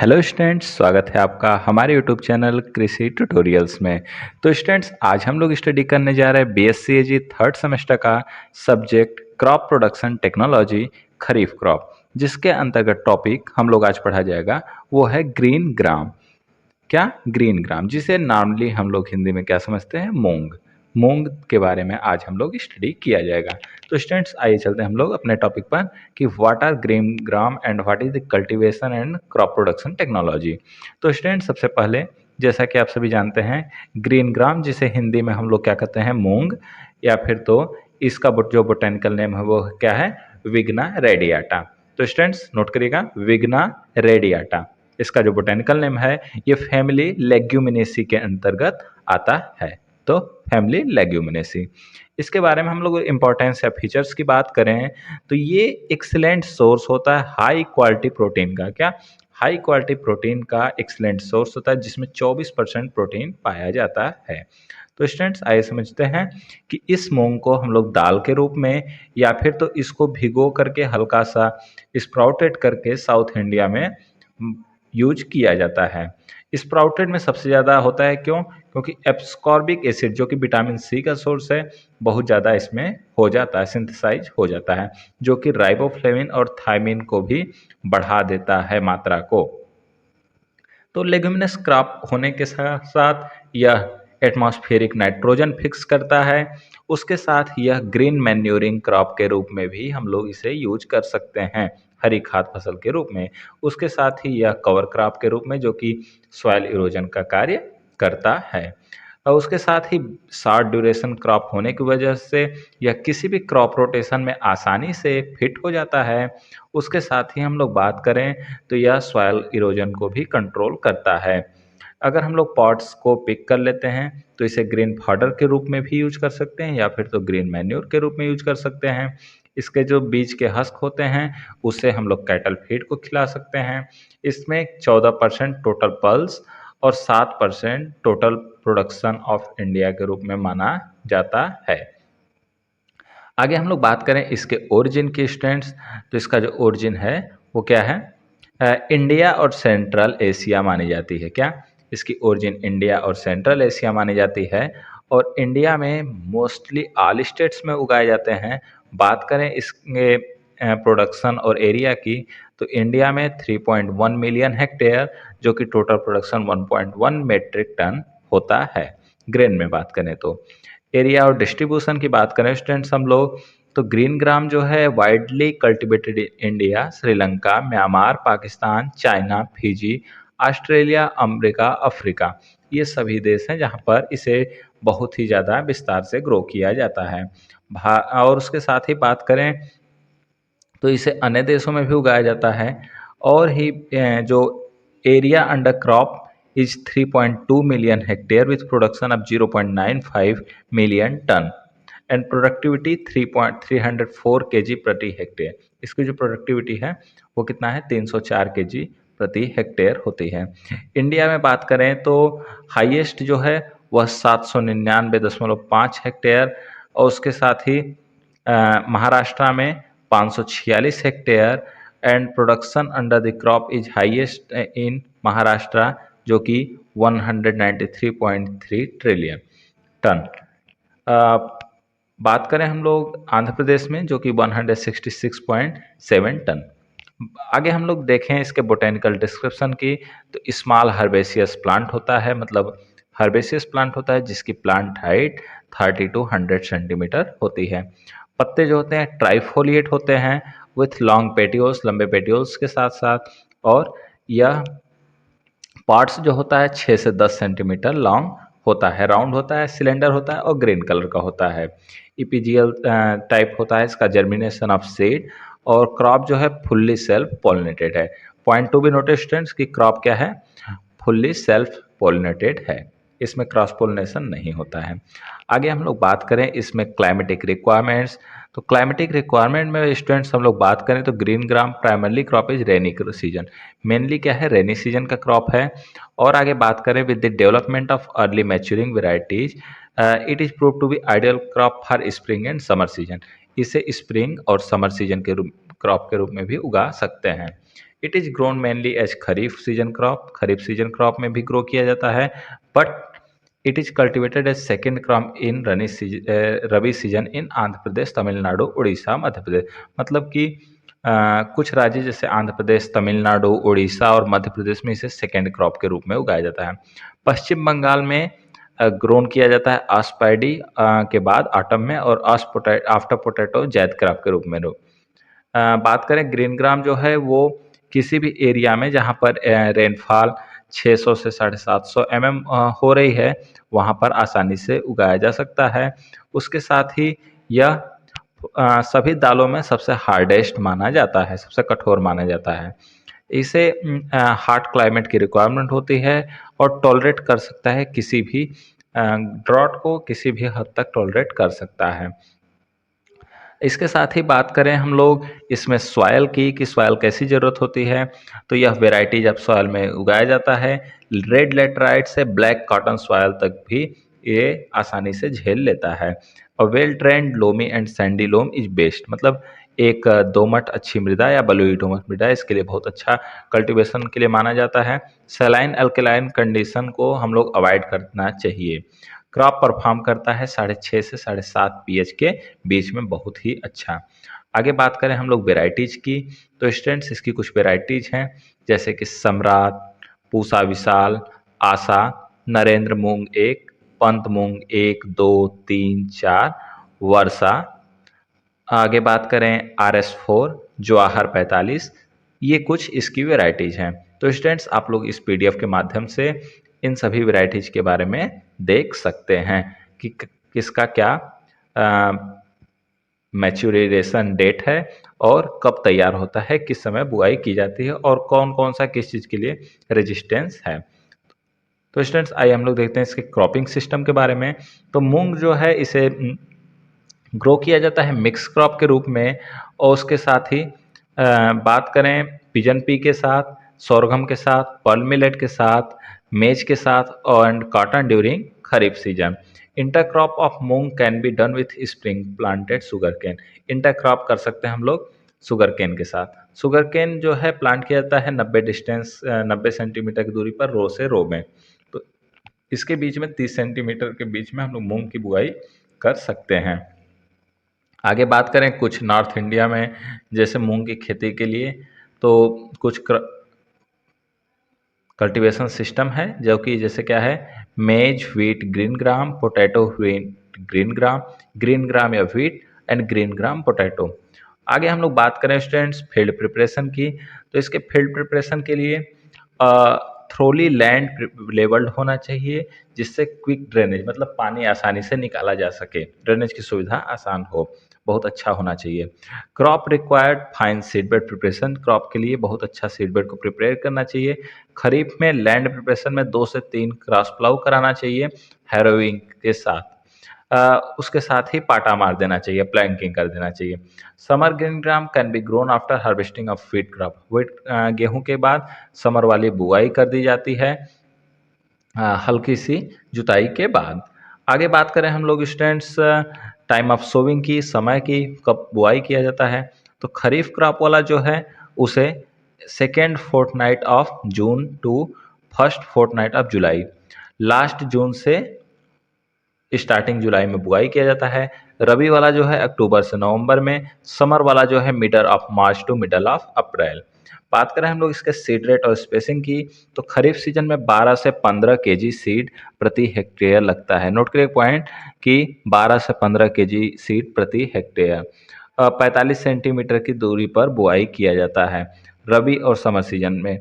Hello students, स्वागत है आपका हमारे यूट्यूब चैनल कृषि ट्यूटोरियल्स में। तो स्टूडेंट्स, आज हम लोग स्टडी करने जा रहे हैं बीएससी एजी थर्ड सेमेस्टर का सब्जेक्ट क्रॉप प्रोडक्शन टेक्नोलॉजी खरीफ क्रॉप, जिसके अंतर्गत टॉपिक हम लोग आज पढ़ा जाएगा वो है ग्रीन ग्राम। क्या? ग्रीन ग्राम, जिसे नॉर्मली हम लोग हिंदी में क्या समझते हैं? मूंग। मूंग के बारे में आज हम लोग स्टडी किया जाएगा। तो स्टूडेंट्स, आइए चलते हैं हम लोग अपने टॉपिक पर कि what are green gram and what is the cultivation and crop production technology. तो स्टूडेंट्स, सबसे पहले जैसा कि आप सभी जानते हैं, ग्रीन ग्राम जिसे हिंदी में हम लोग क्या कहते हैं? मूंग, या फिर तो इसका जो बोटेनिकल नेम है वो क्या है? विग्ना रेडियाटा। तो स्टूडेंट्स नोट करिएगा, विग्ना रेडियाटा इसका जो बोटेनिकल नेम है। ये फैमिली लेग्यूमिनेसी के अंतर्गत आता है। तो फैमिली लेग्यूमिनेसी, इसके बारे में हम लोग इंपॉर्टेंस या फीचर्स की बात करें तो ये एक्सीलेंट सोर्स होता है हाई क्वालिटी प्रोटीन का। क्या? हाई क्वालिटी प्रोटीन का एक्सीलेंट सोर्स होता है, जिसमें 24% प्रोटीन पाया जाता है। तो स्टूडेंट्स, आइए समझते हैं कि इस मूंग को हम लोग दाल के रूप में या फिर तो इसको भिगो करके हल्का सा स्प्राउटेड करके साउथ इंडिया में यूज किया जाता है। स्प्राउटेड में सबसे ज़्यादा होता है, क्यों? क्योंकि एब्सकॉर्बिक एसिड जो कि विटामिन सी का सोर्स है, बहुत ज़्यादा इसमें हो जाता है, सिंथेसाइज हो जाता है, जो कि राइबोफ्लेविन और थायमिन को भी बढ़ा देता है मात्रा को। तो लेग्यूमिनस क्रॉप होने के साथ साथ यह एटमॉस्फेरिक नाइट्रोजन फिक्स करता है। उसके साथ यह ग्रीन मैन्योरिंग क्रॉप के रूप में भी हम लोग इसे यूज कर सकते हैं, हरी खाद फसल के रूप में। उसके साथ ही यह कवर क्रॉप के रूप में, जो कि सॉइल इरोजन का कार्य करता है। और उसके साथ ही शॉर्ट ड्यूरेशन क्रॉप होने की वजह से यह किसी भी क्रॉप रोटेशन में आसानी से फिट हो जाता है। उसके साथ ही हम लोग बात करें तो यह सॉइल इरोजन को भी कंट्रोल करता है। अगर हम लोग पॉट्स को पिक कर लेते हैं तो इसे ग्रीन फॉडर के रूप में भी यूज कर सकते हैं, या फिर तो ग्रीन मैन्योर के रूप में यूज कर सकते हैं। इसके जो बीज के हस्क होते हैं उससे हम लोग कैटल फीड को खिला सकते हैं। इसमें 14% टोटल पल्स और 7% टोटल प्रोडक्शन ऑफ इंडिया के रूप में माना जाता है। आगे हम लोग बात करें इसके ओरिजिन की स्टूडेंट्स, तो इसका जो ओरिजिन है वो क्या है? इंडिया और सेंट्रल एशिया मानी जाती है। क्या? इसकी ओरिजिन इंडिया और सेंट्रल एशिया मानी जाती है, और इंडिया में मोस्टली ऑल स्टेट्स में उगाए जाते हैं। बात करें इसके प्रोडक्शन और एरिया की, तो इंडिया में 3.1 मिलियन हेक्टेयर, जो कि टोटल प्रोडक्शन 1.1 मेट्रिक टन होता है। ग्रेन में बात करें तो एरिया और डिस्ट्रीब्यूशन की बात करें स्टूडेंट्स हम लोग, तो ग्रीन ग्राम जो है widely cultivated India, Sri Lanka, Myanmar, Pakistan, China, Fiji, Australia, America, Africa, ये सभी देश हैं जहाँ पर इसे बहुत ही ज़्यादा विस्तार से ग्रो किया जाता है। और उसके साथ ही बात करें तो इसे अन्य देशों में भी उगाया जाता है। और ही जो area under crop is 3.2 million hectare with production of 0.95 million ton and productivity 3.304 KG प्रति हेक्टेयर। इसकी जो प्रोडक्टिविटी है वो कितना है? 304 केजी प्रति हेक्टेयर होती है। इंडिया में बात करें तो हाईएस्ट जो है वह 799.5 हेक्टेयर, और उसके साथ ही महाराष्ट्र में 546 hectare, and production under the crop is highest in Maharashtra, जो कि 193.3 ट्रिलियन टन। बात करें हम लोग आंध्र प्रदेश में, जो कि 166.7 टन। आगे हम लोग देखें इसके बोटेनिकल डिस्क्रिप्शन की, तो स्मॉल हर्बेसियस प्लांट होता है, मतलब हर्बेसियस प्लांट होता है जिसकी प्लांट हाइट 30 to 100 सेंटीमीटर होती है। पत्ते जो होते हैं ट्राइफोलिएट होते हैं विथ लॉन्ग पेटियोल्स, लंबे पेटियोल्स के साथ साथ, और यह पार्ट्स जो होता है 6 से 10 सेंटीमीटर लॉन्ग होता है, राउंड होता है, सिलेंडर होता है और ग्रीन कलर का होता है। इपीजियल टाइप होता है इसका जर्मिनेशन ऑफ सीड, और क्रॉप जो है फुल्ली सेल्फ पॉलिनेटेड है। Point to be noted students कि क्रॉप क्या है? फुल्ली सेल्फ पॉलिनेटेड है, इसमें क्रॉस पोलिनेशन नहीं होता है। आगे हम लोग बात करें इसमें क्लाइमेटिक रिक्वायरमेंट्स, तो क्लाइमेटिक रिक्वायरमेंट में स्टूडेंट्स हम लोग बात करें तो green gram primarily crop is rainy season, mainly क्या है? रेनी सीजन का क्रॉप है। और आगे बात करें with the development of early maturing varieties, it is prove to be ideal crop for spring and summer season. इसे स्प्रिंग और समर सीजन के क्रॉप के रूप में भी उगा सकते हैं। It is grown mainly as kharif season crop, kharif season crop में भी ग्रो किया जाता है, but it is cultivated as second crop in rabi season in Andhra Pradesh, Tamil Nadu, Orissa, Madhya Pradesh. मतलब कि कुछ राज्य जैसे आंध्र प्रदेश, तमिलनाडु, उड़ीसा और मध्य प्रदेश में इसे सेकेंड क्रॉप के रूप में उगाया जाता है। पश्चिम बंगाल में ग्रोन किया जाता है आस्पर्डी के बाद ऑटम में, और आफ्टर पोटैटो जैद क्रॉप के रूप में। बात करें ग्रीन ग्राम जो है वो किसी भी एरिया में जहाँ पर रेनफॉल 600 से 750 mm हो रही है, वहाँ पर आसानी से उगाया जा सकता है। उसके साथ ही यह सभी दालों में सबसे हार्डेस्ट माना जाता है, सबसे कठोर माना जाता है। इसे हॉट क्लाइमेट की रिक्वायरमेंट होती है और टॉलरेट कर सकता है किसी भी ड्रॉट को, किसी भी हद तक टॉलरेट कर सकता है। इसके साथ ही बात करें हम लोग इसमें सॉयल की, कि सॉयल कैसी ज़रूरत होती है, तो यह वेराइटी जब सॉयल में उगाया जाता है, रेड लेटराइट से ब्लैक कॉटन सॉयल तक भी ये आसानी से झेल लेता है। और well drained loamy and sandy loam is best, मतलब एक दोमट अच्छी मृदा या बलुई दोमट मृदा इसके लिए बहुत अच्छा कल्टीवेशन के लिए माना जाता है। सैलाइन अल्कलाइन कंडीशन को हम लोग अवॉइड करना चाहिए। क्रॉप परफॉर्म करता है 6.5 से 7.5 pH के बीच में, बहुत ही अच्छा। आगे बात करें हम लोग वेराइटीज़ की, तो स्टूडेंट्स इसकी कुछ वेराइटीज़ हैं, जैसे कि सम्राट, पूसा विशाल, आशा, नरेंद्र मूंग एक, पंत मूंग 1, 2, 3, 4, वर्षा। आगे बात करें RS4, जवाहर 45, ये कुछ इसकी वेराइटीज़ हैं। तो स्टूडेंट्स आप लोग इस PDF के माध्यम से इन सभी वेराइटीज़ के बारे में देख सकते हैं कि किसका क्या मैच्योरेशन डेट है और कब तैयार होता है, किस समय बुआई की जाती है और कौन कौन सा किस चीज़ के लिए रेजिस्टेंस है। तो स्टूडेंट्स आइए हम लोग देखते हैं इसके क्रॉपिंग सिस्टम के बारे में। तो मूंग जो है इसे ग्रो किया जाता है मिक्स क्रॉप के रूप में, और उसके साथ ही बात करें पिजन पी के साथ, सोरगम के साथ, पर्ल मिलेट के साथ, मेज के साथ और cotton during kharif season. Intercrop of moong can be done with spring planted sugarcane. Intercrop कर सकते हैं हम लोग शुगर केन के साथ। शुगर केन जो है प्लांट किया जाता है 90 सेंटीमीटर की दूरी पर रो से रो में, तो इसके बीच में 30 सेंटीमीटर के बीच में हम लोग मूंग की बुआई कर सकते हैं। आगे बात करें कुछ नॉर्थ इंडिया में जैसे मूंग की खेती के लिए, तो कुछ कल्टीवेशन सिस्टम है जो कि जैसे क्या है, maize wheat green gram, potato wheat green gram या wheat and green gram potato. आगे हम लोग बात करें स्टूडेंट्स फील्ड प्रिपरेशन की, तो इसके फील्ड प्रिपरेशन के लिए थ्रोली लैंड लेवल्ड होना चाहिए, जिससे क्विक ड्रेनेज, मतलब पानी आसानी से निकाला जा सके, ड्रेनेज की सुविधा आसान हो, बहुत अच्छा होना चाहिए। Crop required fine seedbed preparation, crop के लिए बहुत अच्छा सीडबेड को प्रिपेयर करना चाहिए। खरीफ में लैंड प्रिपरेशन में 2 से 3 क्रॉस प्लाउ कराना चाहिए हैरोइंग के साथ। उसके साथ ही पाटा मार देना चाहिए, प्लैंकिंग कर देना चाहिए। Summer green gram can be grown after harvesting of wheat crop, wheat गेहूं के बाद समर वाली बुआई कर दी जाती है हल्की सी जुताई के बाद। आगे बात करें हम लोग स्टूडेंट्स टाइम ऑफ सोविंग की, समय की, कब बुआई किया जाता है, तो खरीफ क्रॉप वाला जो है उसे second fortnight of June to first fortnight of July, last June से स्टार्टिंग जुलाई में बुआई किया जाता है। रबी वाला जो है अक्टूबर से नवंबर में, समर वाला जो है middle of March two middle of April. बात करें हम लोग इसके सीड रेट और स्पेसिंग की, तो खरीफ सीजन में 12 से 15 केजी सीड प्रति हेक्टेयर लगता है। नोट करिए पॉइंट कि 12 से 15 केजी सीड प्रति हेक्टेयर। 45 सेंटीमीटर की दूरी पर बुआई किया जाता है रबी और समर सीजन में।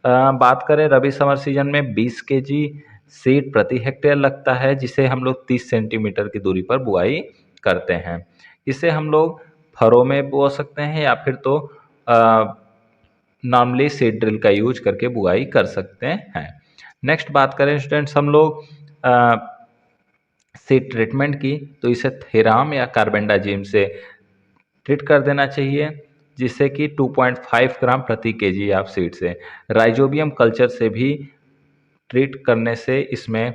बात करें रबी समर सीजन में 20 केजी सीड प्रति हेक्टेयर लगता है, जिसे हम लोग 30 सेंटीमीटर की दूरी पर बुआई करते हैं। इसे हम लोग फरों में बो सकते हैं या फिर तो नॉर्मली सीड ड्रिल का यूज करके बुआई कर सकते हैं। नेक्स्ट बात करें स्टूडेंट्स हम लोग सीड ट्रीटमेंट की, तो इसे थेराम या कार्बेंडाजिम से ट्रीट कर देना चाहिए, जिससे कि 2.5 ग्राम प्रति केजी आप सीड से। राइजोबियम कल्चर से भी ट्रीट करने से इसमें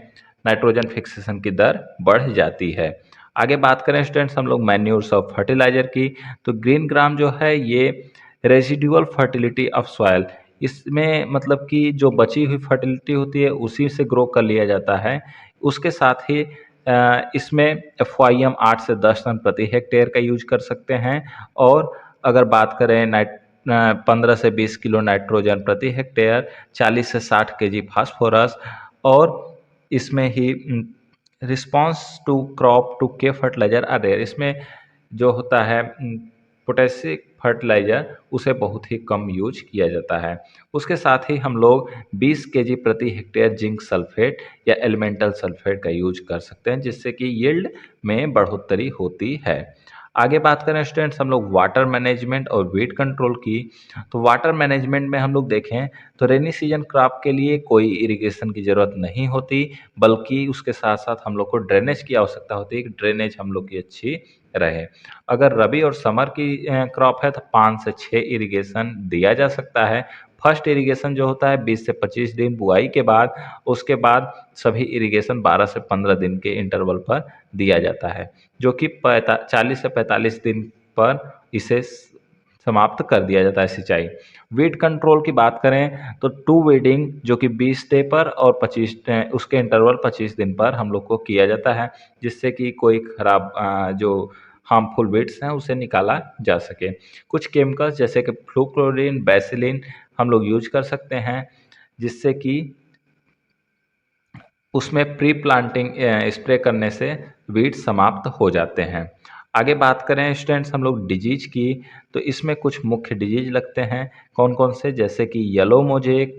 नाइट्रोजन फिक्सेशन की दर बढ़ जाती है। आगे बात करें स्टूडेंट्स हम लोग मैन्यूर्स ऑफ फर्टिलाइजर की, तो ग्रीन ग्राम जो है ये रेजिडुअल फर्टिलिटी ऑफ सॉइल, इसमें मतलब कि जो बची हुई फर्टिलिटी होती है उसी से ग्रो कर लिया जाता है। उसके साथ ही इसमें एफवाईएम 8 से 10 टन प्रति हेक्टेयर का यूज कर सकते हैं। और अगर बात करें 15 से 20 किलो नाइट्रोजन प्रति हेक्टेयर, 40 से 60 केजी फास्फोरस, और इसमें ही रिस्पॉन्स टू क्रॉप टू के फर्टिलाइजर आर रेयर, इसमें जो होता है पोटेशियम फर्टिलाइजर उसे बहुत ही कम यूज किया जाता है। उसके साथ ही हम लोग 20 केजी प्रति हेक्टेयर जिंक सल्फेट या एलिमेंटल सल्फेट का यूज कर सकते हैं, जिससे कि यील्ड में बढ़ोतरी होती है। आगे बात करें स्टूडेंट्स हम लोग वाटर मैनेजमेंट और वीड कंट्रोल की। तो वाटर मैनेजमेंट में हम लोग देखें तो रेनी सीजन क्रॉप के लिए कोई इरिगेशन की ज़रूरत नहीं होती, बल्कि उसके साथ साथ हम लोग को ड्रेनेज की आवश्यकता होती है कि ड्रेनेज हम लोग की अच्छी रहे। अगर रबी और समर की क्रॉप है तो 5 से 6 इरिगेशन दिया जा सकता है। फर्स्ट इरिगेशन जो होता है 20 से 25 दिन बुआई के बाद, उसके बाद सभी इरिगेशन 12 से 15 दिन के इंटरवल पर दिया जाता है, जो कि 40 से 45 दिन पर इसे समाप्त कर दिया जाता है सिंचाई। वीड कंट्रोल की बात करें तो टू वीडिंग जो कि 20 डे पर और 25 उसके इंटरवल 25 दिन पर हम लोग को किया जाता है, जिससे कि कोई खराब जो हार्मफुल वीड्स हैं उसे निकाला जा सके। कुछ केमिकल्स जैसे कि फ्लूक्लोरीन, बेसिलिन हम लोग यूज कर सकते हैं, जिससे कि उसमें प्री प्लांटिंग स्प्रे करने से वीड समाप्त हो जाते हैं। आगे बात करें स्टूडेंट्स हम लोग डिजीज की, तो इसमें कुछ मुख्य डिजीज लगते हैं। कौन कौन से, जैसे कि yellow mosaic,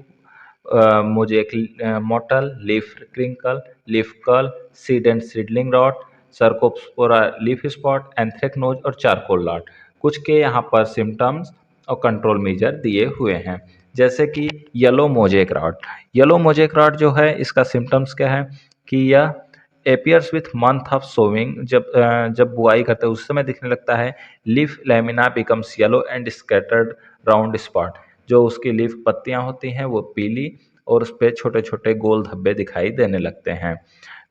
mosaic mottle, leaf crinkle, leaf curl, seed and seedling rot, cercospora leaf spot, anthracnose और चारकोल रॉट कुछ के यहाँ पर सिम्टम्स और कंट्रोल मेजर दिए हुए हैं। जैसे कि येलो मोजेक रॉट जो है इसका सिम्टम्स क्या है कि यह appears with month of sowing, जब बुआई करते हैं उस समय दिखने लगता है। Leaf lamina becomes yellow and scattered round spot, जो उसकी लीफ पत्तियां होती हैं वो पीली और उस पर छोटे छोटे गोल धब्बे दिखाई देने लगते हैं।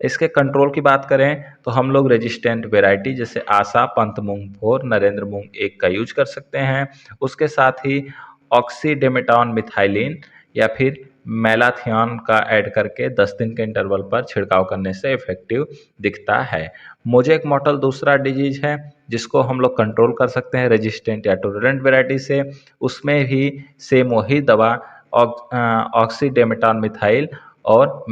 इसके कंट्रोल की बात करें तो हम लोग रेजिस्टेंट वेराइटी जैसे आशा, पंत मूंग 4, नरेंद्र मूंग 1 का यूज कर सकते हैं। उसके साथ ही ऑक्सीडेमेटॉन मिथाइलिन या फिर मेलाथियन का ऐड करके 10 दिन के इंटरवल पर छिड़काव करने से इफेक्टिव दिखता है। मोजेक मॉटल दूसरा डिजीज है जिसको हम लोग कंट्रोल कर सकते हैं रेजिस्टेंट या टोलरेंट वेराइटी से। उसमें भी सेम वही दवा ऑक्सीडेमेटॉन मिथाइल और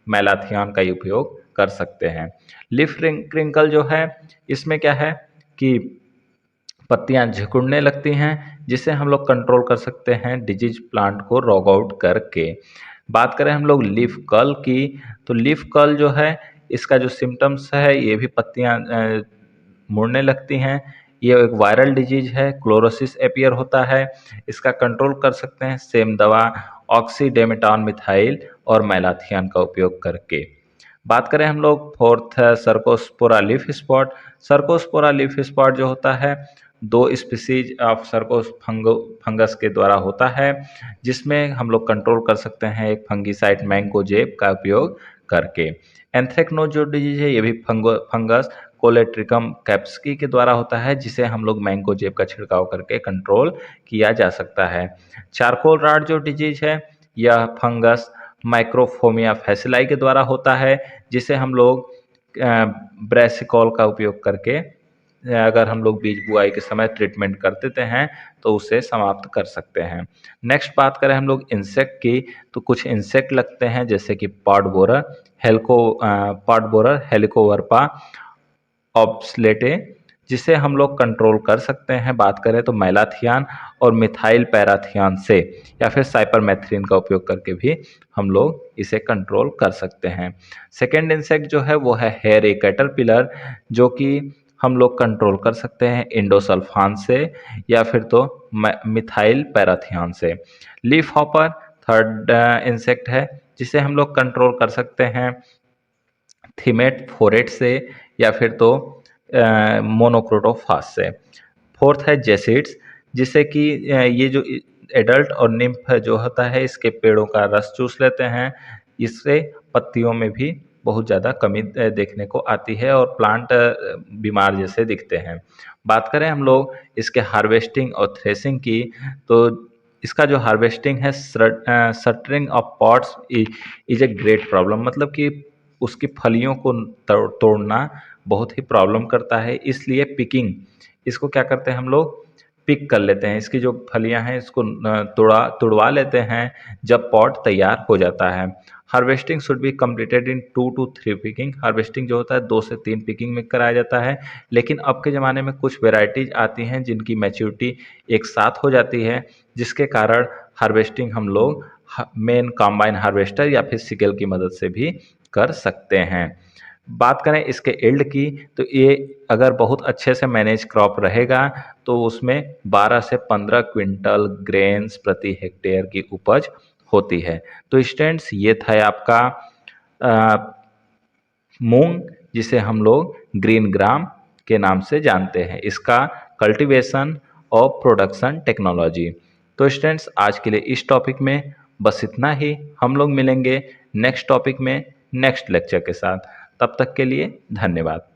मेलाथियन का उपयोग कर सकते हैं। लीफ क्रिंकल जो है इसमें क्या है कि पत्तियां झिकुड़ने लगती हैं, जिसे हम लोग कंट्रोल कर सकते हैं डिजीज प्लांट को रॉग आउट करके। बात करें हम लोग लीफ कर्ल की, तो लीफ कर्ल जो है इसका जो सिम्टम्स है ये भी पत्तियां मुड़ने लगती हैं। ये एक वायरल डिजीज है, क्लोरोसिस एपियर होता है। इसका कंट्रोल कर सकते हैं सेम दवा ऑक्सीडेमेटॉन मिथाइल और मेलाथियन का उपयोग करके। बात करें हम लोग फोर्थ है Cercospora leaf spot. Cercospora leaf spot जो होता है दो स्पीसीज ऑफ सर्कोस फंगस के द्वारा होता है, जिसमें हम लोग कंट्रोल कर सकते हैं एक फंगिसाइड मैंकोजेब का उपयोग करके। एंथ्रेक्नोज जो डिजीज है ये भी फंगस कोलेट्रिकम कैप्सिकी के द्वारा होता है, जिसे हम लोग मैंकोजेब का छिड़काव करके कंट्रोल किया जा सकता है। चारकोल रॉट जो डिजीज है यह फंगस माइक्रोफोमिया फैसिलाई के द्वारा होता है, जिसे हम लोग ब्रेसिकॉल का उपयोग करके अगर हम लोग बीज बुआई के समय ट्रीटमेंट कर देते हैं तो उसे समाप्त कर सकते हैं। नेक्स्ट बात करें हम लोग इंसेक्ट की, तो कुछ इंसेक्ट लगते हैं जैसे कि पॉड बोरर, हेलिकोवर्पा ऑब्सलेटे, जिसे हम लोग कंट्रोल कर सकते हैं। बात करें तो मैलाथियन और मिथाइल पैराथियन से या फिर साइपरमेथ्रिन का उपयोग करके भी हम लोग इसे कंट्रोल कर सकते हैं। सेकेंड इंसेक्ट जो है वो है हेयर कैटरपिलर, जो कि हम लोग कंट्रोल कर सकते हैं इंडोसल्फान से या फिर तो मिथाइल पैराथियन से। लीफ हॉपर थर्ड इंसेक्ट है जिसे हम लोग कंट्रोल कर सकते हैं थीमेट फोरेट से या फिर तो मोनोक्रोटोफास से। फोर्थ है जेसिड्स, जिसे कि ये जो एडल्ट और निम्फ जो होता है इसके पेड़ों का रस चूस लेते हैं, इससे पत्तियों में भी बहुत ज़्यादा कमी देखने को आती है और प्लांट बीमार जैसे दिखते हैं। बात करें हम लोग इसके हार्वेस्टिंग और थ्रेसिंग की, तो इसका जो हार्वेस्टिंग है, shuttering of pots is a great problem, मतलब कि उसकी फलियों को तोड़ना बहुत ही प्रॉब्लम करता है। इसलिए पिकिंग, इसको क्या करते हैं हम लोग, पिक कर लेते हैं, इसकी जो फलियां हैं इसको तुड़वा लेते हैं जब पॉट तैयार हो जाता है। Harvesting should be completed in 2 to 3 picking. Harvesting जो होता है 2 से 3 पिकिंग में कराया जाता है। लेकिन अब के ज़माने में कुछ वेराइटीज आती हैं जिनकी मैच्योरिटी एक साथ हो जाती है, जिसके कारण हार्वेस्टिंग हम लोग मेन कॉम्बाइन हार्वेस्टर या फिर सिकल की मदद से भी कर सकते हैं। बात करें इसके यील्ड की, तो ये अगर बहुत अच्छे से मैनेज क्रॉप रहेगा तो उसमें 12 से 15 क्विंटल ग्रेन्स प्रति हेक्टेयर की उपज होती है। तो स्टूडेंट्स, ये था आपका मूंग, जिसे हम लोग ग्रीन ग्राम के नाम से जानते हैं, इसका कल्टीवेशन और प्रोडक्शन टेक्नोलॉजी। तो स्टूडेंट्स, आज के लिए इस टॉपिक में बस इतना ही। हम लोग मिलेंगे नेक्स्ट टॉपिक में नेक्स्ट लेक्चर के साथ। तब तक के लिए धन्यवाद।